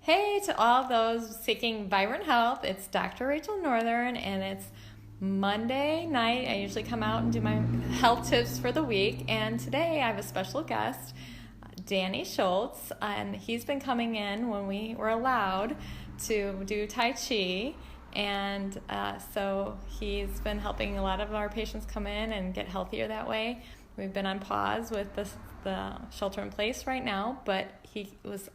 Hey to all those seeking vibrant health, it's Dr. Rachel Northern and it's Monday night. I usually come out and do my health tips for the week, and today I have a special guest, Danny Schultz, and he's been coming in when we were allowed to do Tai Chi, and so he's been helping a lot of our patients come in and get healthier that way. We've been on pause with the shelter in place right now, but he was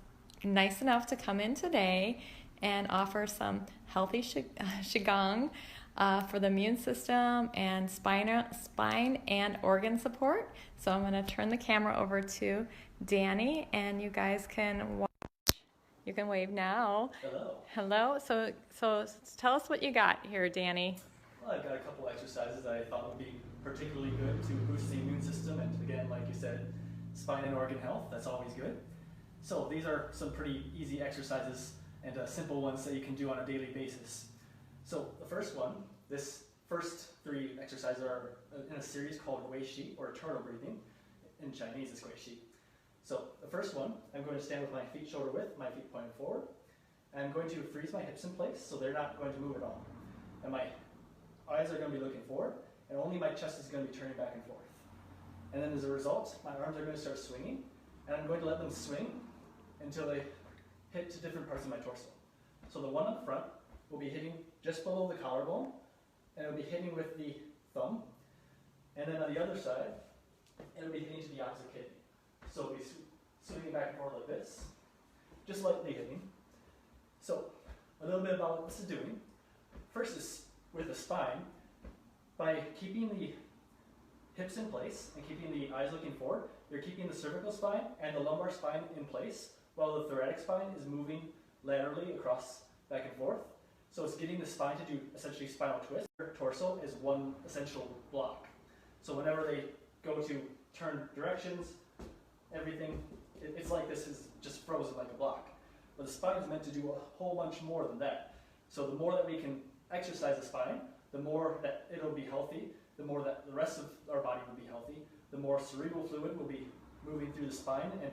nice enough to come in today and offer some healthy Qigong for the immune system and spine and organ support. So I'm going to turn the camera over to Danny, and you guys can watch. You can wave now. Hello. Hello. So tell us what you got here, Danny. Well, I've got a couple exercises I thought would be particularly good to boost the immune system, and again, like you said, spine and organ health, that's always good. So these are some pretty easy exercises and simple ones that you can do on a daily basis. So the first one, this first three exercises are in a series called Gui Shi, or turtle breathing. In Chinese, it's Gui Shi. So the first one, I'm going to stand with my feet shoulder width, my feet pointing forward. I'm going to freeze my hips in place so they're not going to move at all. And my eyes are going to be looking forward, and only my chest is going to be turning back and forth. And then as a result, my arms are going to start swinging, and I'm going to let them swing until they hit to different parts of my torso. So the one up front will be hitting just below the collarbone, and it'll be hitting with the thumb. And then on the other side, it'll be hitting to the opposite kidney. So it'll be swinging back and forth like this, just lightly hitting. So a little bit about what this is doing. First is with the spine, by keeping the hips in place and keeping the eyes looking forward, you're keeping the cervical spine and the lumbar spine in place, while the thoracic spine is moving laterally across back and forth. So it's getting the spine to do essentially spinal twist. Your torso is one essential block. So whenever they go to turn directions, everything, it's like this is just frozen like a block. But the spine is meant to do a whole bunch more than that. So the more that we can exercise the spine, the more that it'll be healthy, the more that the rest of our body will be healthy, the more cerebral fluid will be moving through the spine and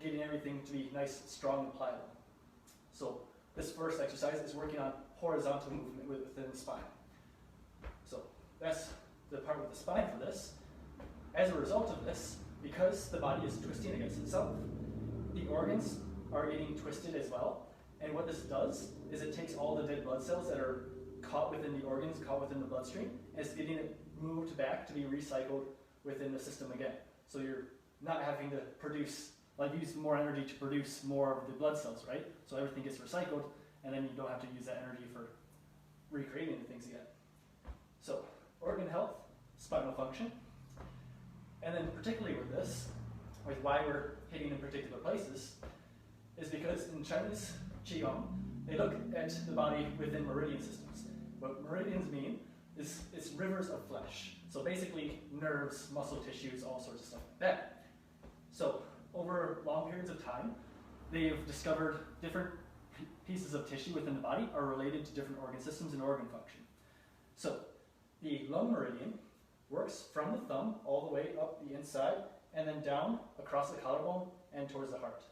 getting everything to be nice, strong, and pliable. So this first exercise is working on horizontal movement within the spine. So that's the part with the spine for this. As a result of this, because the body is twisting against itself, the organs are getting twisted as well. And what this does is it takes all the dead blood cells that are caught within the organs, caught within the bloodstream, and it's getting it moved back to be recycled within the system again. So you're not having to use more energy to produce more of the blood cells, right? So everything gets recycled, and then you don't have to use that energy for recreating the things again. So organ health, spinal function, and then particularly with this, with why we're hitting in particular places, is because in Chinese Qigong, they look at the body within meridian systems. What meridians mean is it's rivers of flesh. So basically nerves, muscle tissues, all sorts of stuff like that. So over long periods of time, they've discovered different pieces of tissue within the body are related to different organ systems and organ function. So the lung meridian works from the thumb all the way up the inside and then down across the collarbone and towards the heart.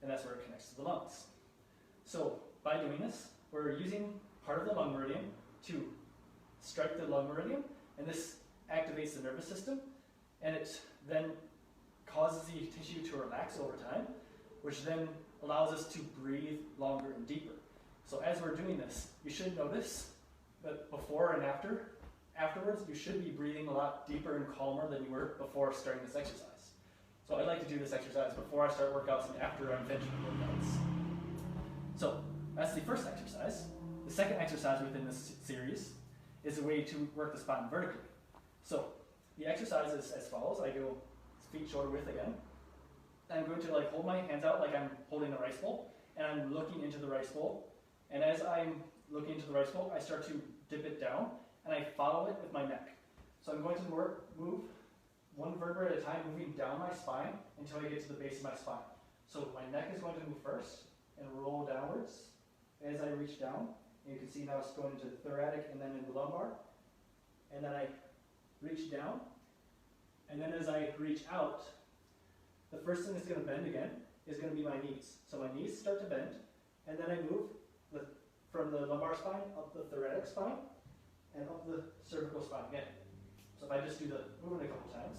And that's where it connects to the lungs. So by doing this, we're using part of the lung meridian to strike the lung meridian, and this activates the nervous system, and it then causes the tissue to relax over time, which then allows us to breathe longer and deeper. So as we're doing this, you should notice that before and afterwards, you should be breathing a lot deeper and calmer than you were before starting this exercise. So I like to do this exercise before I start workouts and after I'm finished with workouts. So that's the first exercise. The second exercise within this series is a way to work the spine vertically. So the exercise is as follows. I go feet shoulder width again. I'm going to hold my hands out like I'm holding a rice bowl, and I'm looking into the rice bowl. And as I'm looking into the rice bowl, I start to dip it down, and I follow it with my neck. So I'm going to move one vertebra at a time, moving down my spine until I get to the base of my spine. So my neck is going to move first and roll downwards as I reach down. And you can see now it's going into the thoracic and then into the lumbar. And then I reach down. And then as I reach out, the first thing that's going to bend again is going to be my knees. So my knees start to bend, and then I move from the lumbar spine up the thoracic spine and up the cervical spine again. So if I just do the movement a couple times,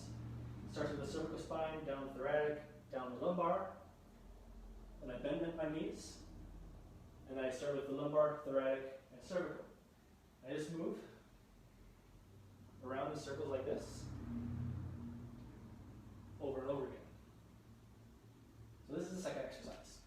starts with the cervical spine, down the thoracic, down the lumbar, and I bend my knees, and I start with the lumbar, thoracic, and cervical. I just move around in circles like this, over and over again. So this is the second exercise.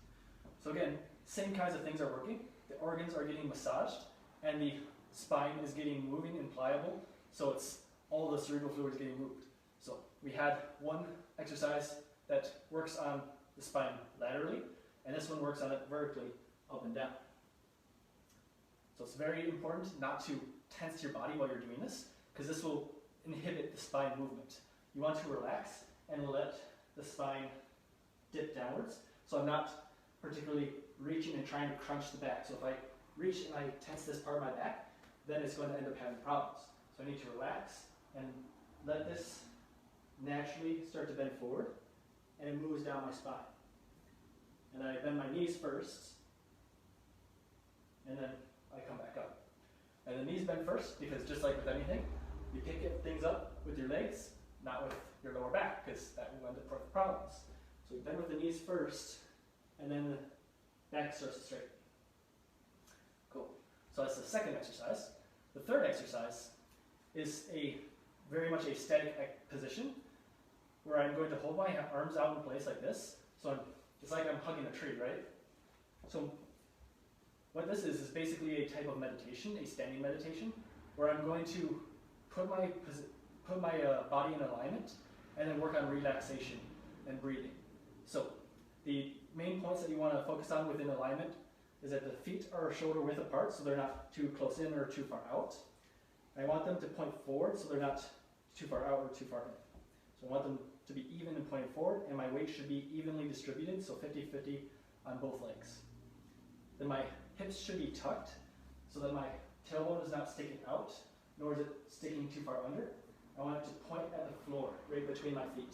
So again, same kinds of things are working. The organs are getting massaged, and the spine is getting moving and pliable, so it's all the cerebral fluid is getting moved. So we had one exercise that works on the spine laterally, and this one works on it vertically, up and down. So it's very important not to tense your body while you're doing this, because this will inhibit the spine movement. You want to relax and let the spine dip downwards. So I'm not particularly reaching and trying to crunch the back. So if I reach and I tense this part of my back, then it's going to end up having problems. So I need to relax and let this naturally start to bend forward, and it moves down my spine. And then I bend my knees first, and then I come back up. And the knees bend first, because just like with anything, you can't get things up with your legs, not with your lower back, because that will end up with problems. So we bend with the knees first, and then the back starts to straighten. Cool. So that's the second exercise. The third exercise is very much a static position, where I'm going to hold my arms out in place like this. So it's like I'm hugging a tree, right? So what this is basically a type of meditation, a standing meditation, where I'm going to put my body in alignment and then work on relaxation and breathing. So the main points that you want to focus on within alignment is that the feet are shoulder width apart, so they're not too close in or too far out. I want them to point forward, so they're not too far out or too far in. So I want them to be even and pointing forward, and my weight should be evenly distributed, so 50-50 on both legs. Then my hips should be tucked, so that my tailbone is not sticking out, nor is it sticking too far under. I want it to point at the floor, right between my feet.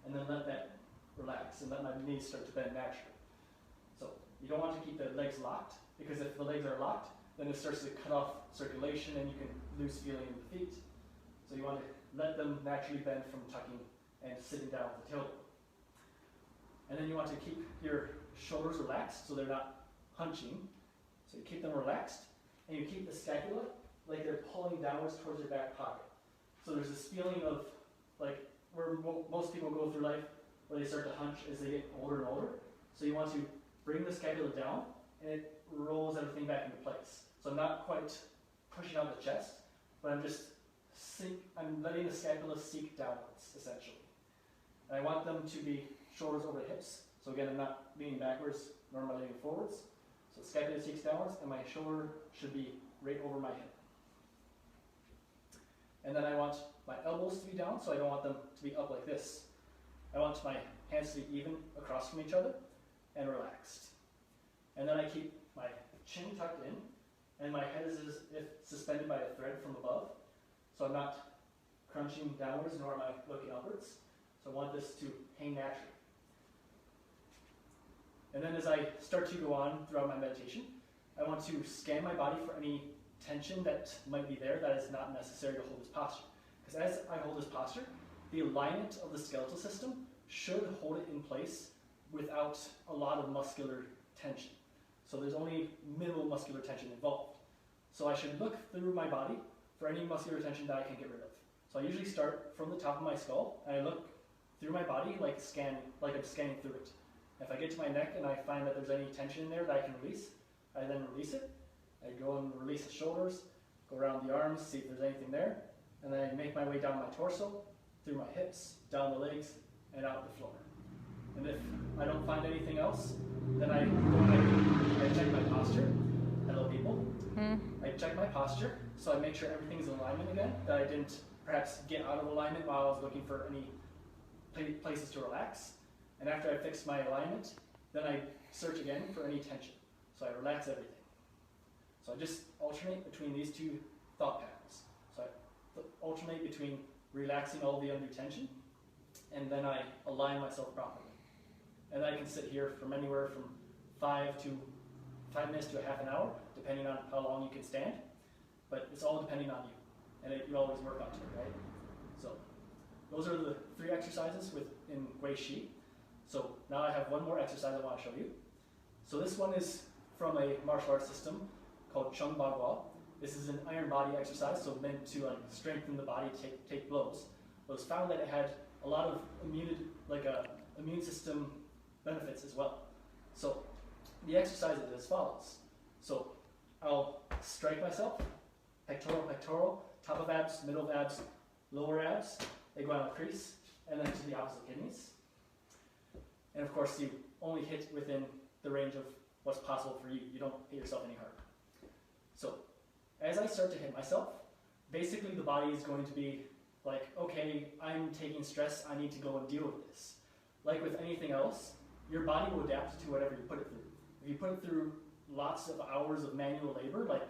And then let that relax, and let my knees start to bend naturally. So you don't want to keep the legs locked, because if the legs are locked, then it starts to cut off circulation and you can lose feeling in the feet. So you want to let them naturally bend from tucking and sitting down with the tailbone. And then you want to keep your shoulders relaxed so they're not hunching. So you keep them relaxed, and you keep the scapula like they're pulling downwards towards your back pocket. So there's this feeling of like where most people go through life, where they start to hunch as they get older and older. So you want to bring the scapula down, and it rolls everything back into place. So I'm not quite pushing out the chest, but I'm letting the scapula sink downwards, essentially. And I want them to be shoulders over the hips. So again, I'm not leaning backwards, nor am I leaning forwards. So the scapula sinks downwards, and my shoulder should be right over my hip. And then I want my elbows to be down, so I don't want them to be up like this. I want my hands to be even across from each other and relaxed. And then I keep my chin tucked in, and my head is as if suspended by a thread from above. So I'm not crunching downwards, nor am I looking upwards. So I want this to hang naturally. And then as I start to go on throughout my meditation, I want to scan my body for any tension that might be there that is not necessary to hold this posture. Because as I hold this posture, the alignment of the skeletal system should hold it in place without a lot of muscular tension. So there's only minimal muscular tension involved. So I should look through my body for any muscular tension that I can get rid of. So I usually start from the top of my skull, and I look through my body like I'm scanning through it. If I get to my neck and I find that there's any tension in there that I can release, I then release it. I go and release the shoulders, go around the arms, see if there's anything there, and then I make my way down my torso, through my hips, down the legs, and out the floor. And if I don't find anything else, then I go and I check my posture. Hello, people. I check my posture, so I make sure everything's in alignment again, that I didn't perhaps get out of alignment while I was looking for any places to relax. And after I fix my alignment, then I search again for any tension. So I relax everything. So I just alternate between these two thought patterns. So I alternate between relaxing all the undue tension, and then I align myself properly. And I can sit here from anywhere from 5 minutes to a half an hour, depending on how long you can stand. But it's all depending on you, and you always work on it, right? So those are the 3 exercises in Gui Shi. So now I have one more exercise I want to show you. So this one is from a martial arts system called Chung Ba Gua. This is an iron body exercise, so meant to strengthen the body, take blows. But it was found that it had a lot of immune system benefits as well. So the exercise is as follows. So I'll strike myself, pectoral, pectoral, top of abs, middle of abs, lower abs, iguanal crease, and then to the opposite kidneys. And of course, you only hit within the range of what's possible for you. You don't hit yourself any harder. So as I start to hit myself, basically the body is going to be like, okay, I'm taking stress, I need to go and deal with this. Like with anything else, your body will adapt to whatever you put it through. If you put it through lots of hours of manual labor, like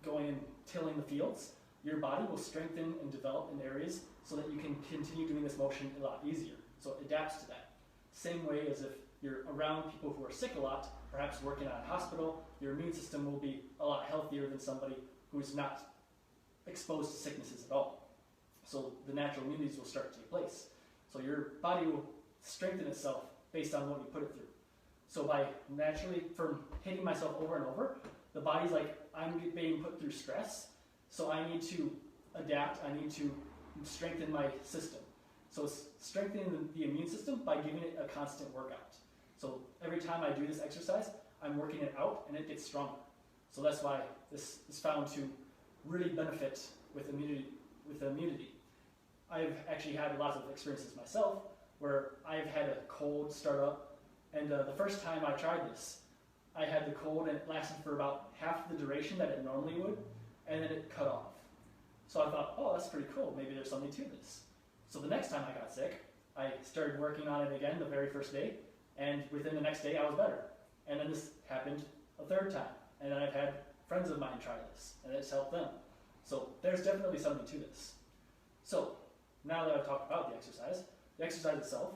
going and tilling the fields, your body will strengthen and develop in areas so that you can continue doing this motion a lot easier. So it adapts to that. Same way as if you're around people who are sick a lot, perhaps working at a hospital, your immune system will be a lot healthier than somebody who's not exposed to sicknesses at all. So the natural immunities will start to take place. So your body will strengthen itself based on what you put it through. So by naturally, from hitting myself over and over, the body's like, I'm being put through stress, so I need to adapt, I need to strengthen my system. So it's strengthening the immune system by giving it a constant workout. So every time I do this exercise, I'm working it out and it gets stronger. So that's why this is found to really benefit with immunity. I've actually had lots of experiences myself where I've had a cold start up, and the first time I tried this, I had the cold and it lasted for about half the duration that it normally would, and then it cut off. So I thought, oh, that's pretty cool, maybe there's something to this. So the next time I got sick, I started working on it again the very first day, and within the next day I was better. And then this happened a third time, and then I've had friends of mine try this, and it's helped them. So there's definitely something to this. So now that I've talked about the exercise itself,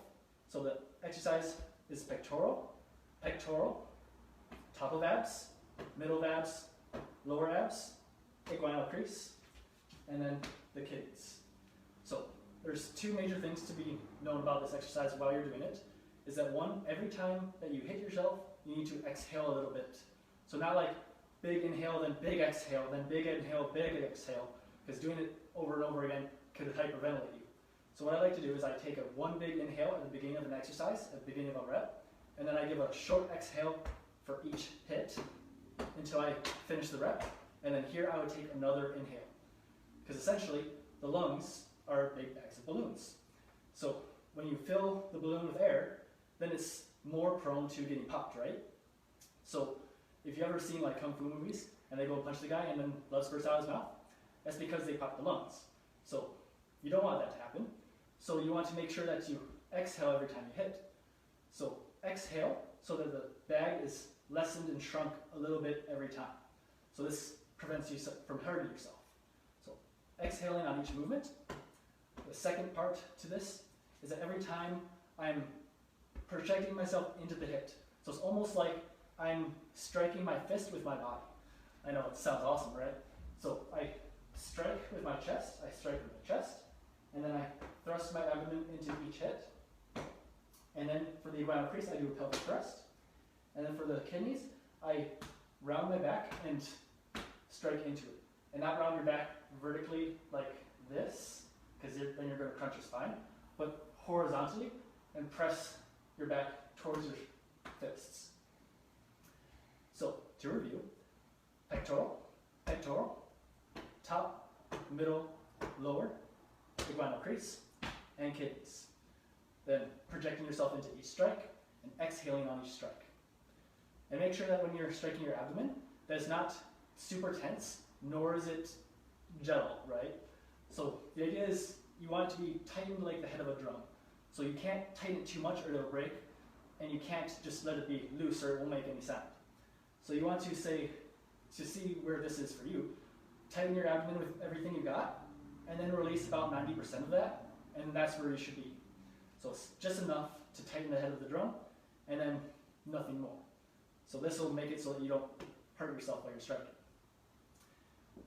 so the exercise is pectoral, pectoral, top of abs, middle of abs, lower abs, iguanal crease, and then the kidneys. So there's 2 major things to be known about this exercise while you're doing it, is that one, every time that you hit yourself, you need to exhale a little bit. So not like big inhale, then big exhale, then big inhale, big exhale, because doing it over and over again could hyperventilate you. So what I like to do is I take one big inhale at the beginning of an exercise, at the beginning of a rep, and then I give a short exhale for each hit until I finish the rep, and then here I would take another inhale. Because essentially, the lungs are big bags of balloons. So when you fill the balloon with air, then it's more prone to getting popped, right? So if you've ever seen like Kung Fu movies, and they go punch the guy and then blood spurts out of his mouth, that's because they pop the lungs. So you don't want that to happen. So you want to make sure that you exhale every time you hit. So exhale so that the bag is lessened and shrunk a little bit every time. So this prevents you from hurting yourself. So exhaling on each movement. The second part to this is that every time I'm projecting myself into the hit. So it's almost like I'm striking my fist with my body. I know it sounds awesome, right? So I strike with my chest, I strike with my chest, and then I thrust my abdomen into each hit. And then for the iguanal crease, I do a pelvic thrust. And then for the kidneys, I round my back and strike into it. And not round your back vertically like this, because then you're going to crunch your spine, but horizontally and press your back towards your fists. So to review, pectoral, pectoral, top, middle, lower, iguanal crease, and kidneys. Then projecting yourself into each strike and exhaling on each strike. And make sure that when you're striking your abdomen, that it's not super tense, nor is it jello, right? So the idea is you want it to be tightened like the head of a drum. So you can't tighten it too much or it'll break, and you can't just let it be loose or it won't make any sound. So you want to see where this is for you. Tighten your abdomen with everything you got, and then release about 90% of that, and that's where you should be. So it's just enough to tighten the head of the drum, and then nothing more. So this will make it so that you don't hurt yourself while you're striking.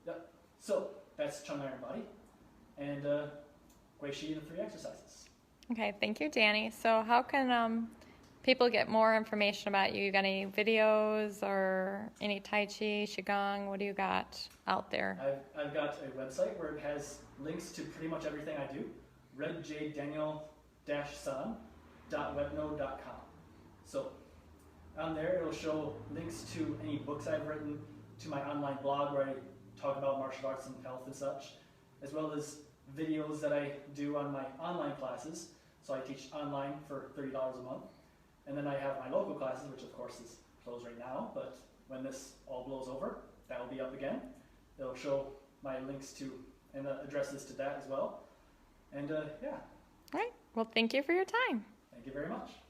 Yep. So that's Chung Iron Body and Gui Shi and the 3 exercises. Okay, thank you, Danny. So how can people get more information about you? You got any videos or any Tai Chi, Qigong? What do you got out there? I've got a website where it has links to pretty much everything I do. redjdaniel-san.webnode.com. So on there it'll show links to any books I've written, to my online blog where I talk about martial arts and health and such, as well as videos that I do on my online classes. So I teach online for $30 a month. And then I have my local classes, which of course is closed right now, but when this all blows over, that will be up again. It'll show my links to and addresses to that as well. And yeah. All right. Well, thank you for your time. Thank you very much.